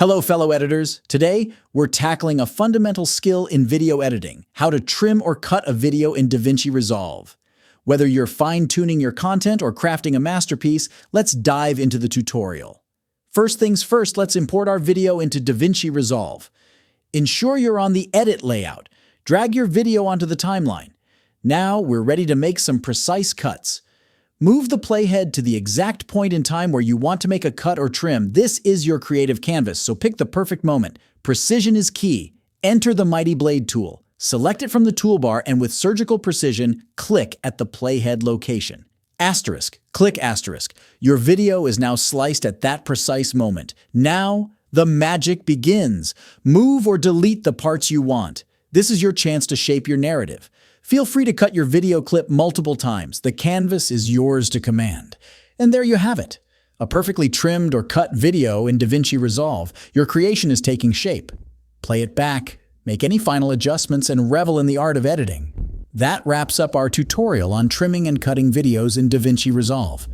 Hello, fellow editors. Today, we're tackling a fundamental skill in video editing, how to trim or cut a video in DaVinci Resolve. Whether you're fine-tuning your content or crafting a masterpiece, let's dive into the tutorial. First things first, let's import our video into DaVinci Resolve. Ensure you're on the Edit layout. Drag your video onto the timeline. Now, we're ready to make some precise cuts. Move the playhead to the exact point in time where you want to make a cut or trim. This is your creative canvas, so pick the perfect moment. Precision is key. Enter the Mighty Blade tool. Select it from the toolbar and with surgical precision, click at the playhead location. Click asterisk. Your video is now sliced at that precise moment. Now, the magic begins. Move or delete the parts you want. This is your chance to shape your narrative. Feel free to cut your video clip multiple times. The canvas is yours to command. And there you have it. A perfectly trimmed or cut video in DaVinci Resolve. Your creation is taking shape. Play it back, make any final adjustments, and revel in the art of editing. That wraps up our tutorial on trimming and cutting videos in DaVinci Resolve.